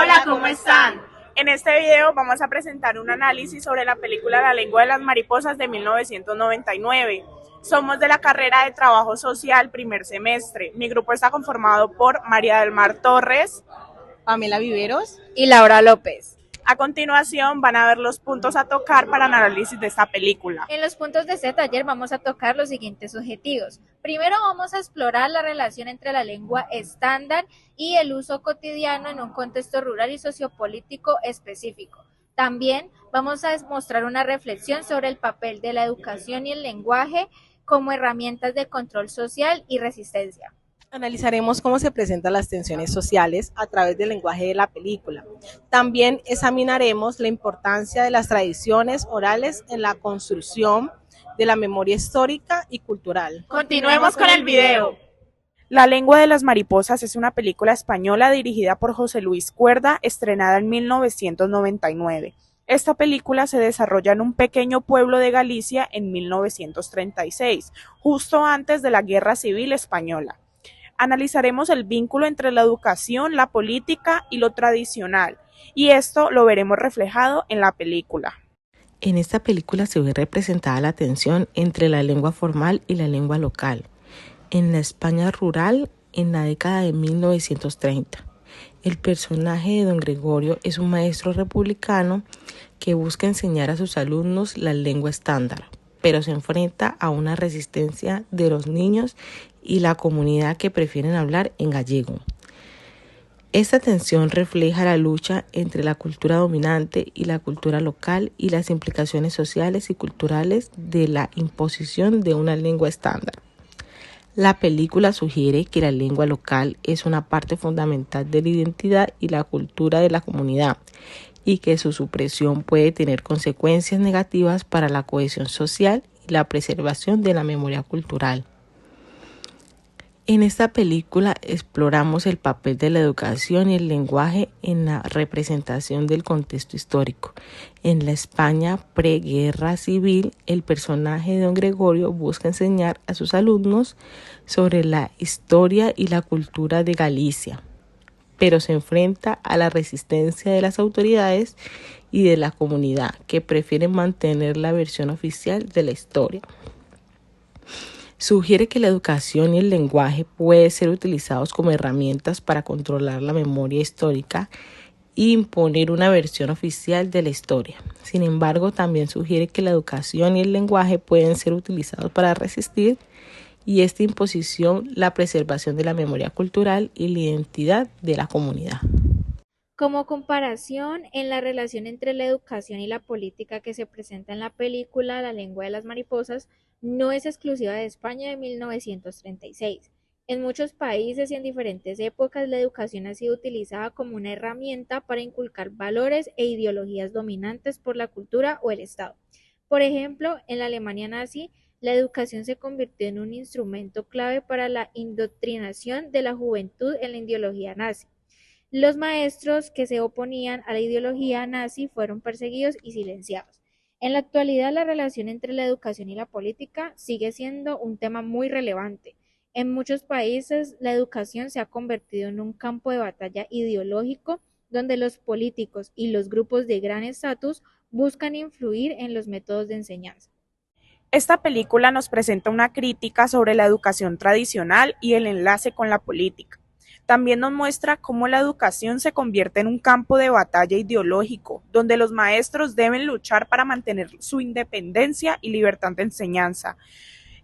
Hola, ¿cómo están? En este video vamos a presentar un análisis sobre la película La lengua de las mariposas de 1999. Somos de la carrera de Trabajo Social, primer semestre. Mi grupo está conformado por María del Mar Torres, Pamela Viveros y Laura López. A continuación van a ver los puntos a tocar para el análisis de esta película. En los puntos de este taller vamos a tocar los siguientes objetivos. Primero vamos a explorar la relación entre la lengua estándar y el uso cotidiano en un contexto rural y sociopolítico específico. También vamos a mostrar una reflexión sobre el papel de la educación y el lenguaje como herramientas de control social y resistencia. Analizaremos cómo se presentan las tensiones sociales a través del lenguaje de la película. También examinaremos la importancia de las tradiciones orales en la construcción de la memoria histórica y cultural. Continuemos con el video. La lengua de las mariposas es una película española dirigida por José Luis Cuerda, estrenada en 1999. Esta película se desarrolla en un pequeño pueblo de Galicia en 1936, justo antes de la Guerra Civil Española. Analizaremos el vínculo entre la educación, la política y lo tradicional, y esto lo veremos reflejado en la película. En esta película se ve representada la tensión entre la lengua formal y la lengua local, en la España rural en la década de 1930. El personaje de don Gregorio es un maestro republicano que busca enseñar a sus alumnos la lengua estándar, pero se enfrenta a una resistencia de los niños y la comunidad que prefieren hablar en gallego. Esta tensión refleja la lucha entre la cultura dominante y la cultura local y las implicaciones sociales y culturales de la imposición de una lengua estándar. La película sugiere que la lengua local es una parte fundamental de la identidad y la cultura de la comunidad y que su supresión puede tener consecuencias negativas para la cohesión social y la preservación de la memoria cultural. En esta película exploramos el papel de la educación y el lenguaje en la representación del contexto histórico. En la España preguerra civil, el personaje de don Gregorio busca enseñar a sus alumnos sobre la historia y la cultura de Galicia, pero se enfrenta a la resistencia de las autoridades y de la comunidad, que prefieren mantener la versión oficial de la historia. Sugiere que la educación y el lenguaje pueden ser utilizados como herramientas para controlar la memoria histórica e imponer una versión oficial de la historia. Sin embargo, también sugiere que la educación y el lenguaje pueden ser utilizados para resistir y esta imposición la preservación de la memoria cultural y la identidad de la comunidad. Como comparación en la relación entre la educación y la política que se presenta en la película La lengua de las mariposas, no es exclusiva de España de 1936. En muchos países y en diferentes épocas la educación ha sido utilizada como una herramienta para inculcar valores e ideologías dominantes por la cultura o el Estado. Por ejemplo, en la Alemania nazi, la educación se convirtió en un instrumento clave para la indoctrinación de la juventud en la ideología nazi. Los maestros que se oponían a la ideología nazi fueron perseguidos y silenciados. En la actualidad, la relación entre la educación y la política sigue siendo un tema muy relevante. En muchos países, la educación se ha convertido en un campo de batalla ideológico donde los políticos y los grupos de gran estatus buscan influir en los métodos de enseñanza. Esta película nos presenta una crítica sobre la educación tradicional y el enlace con la política. También nos muestra cómo la educación se convierte en un campo de batalla ideológico, donde los maestros deben luchar para mantener su independencia y libertad de enseñanza.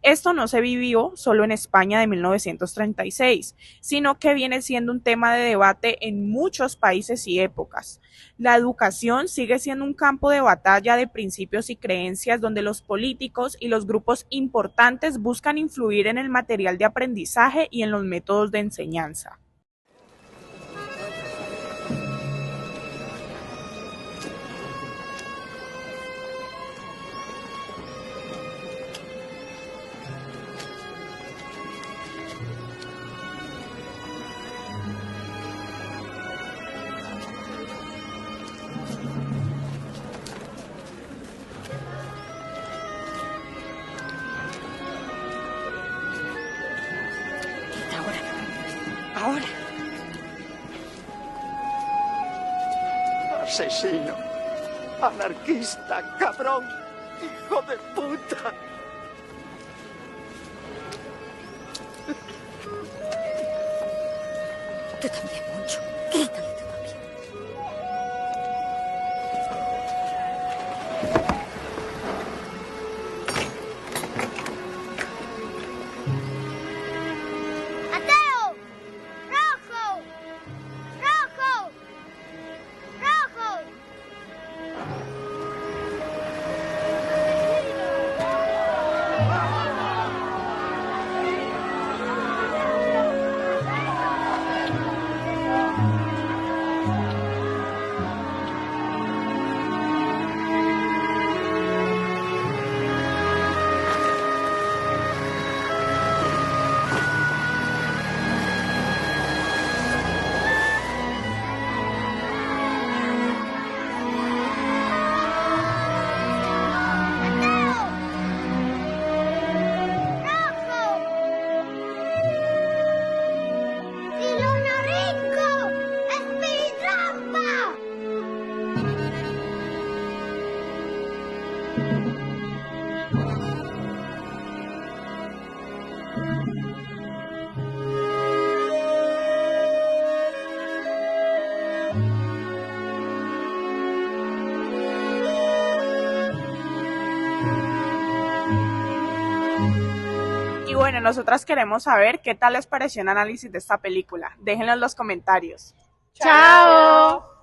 Esto no se vivió solo en España de 1936, sino que viene siendo un tema de debate en muchos países y épocas. La educación sigue siendo un campo de batalla de principios y creencias donde los políticos y los grupos importantes buscan influir en el material de aprendizaje y en los métodos de enseñanza. Ahora. asesino, anarquista, cabrón, hijo de puta. Tú también, Moncho. Grítale tú también. ¡Mateo! ¡Rojo! ¡Rojo! ¡Rojo! Y bueno, nosotras queremos saber qué tal les pareció el análisis de esta película. Déjenlo en los comentarios. ¡Chao!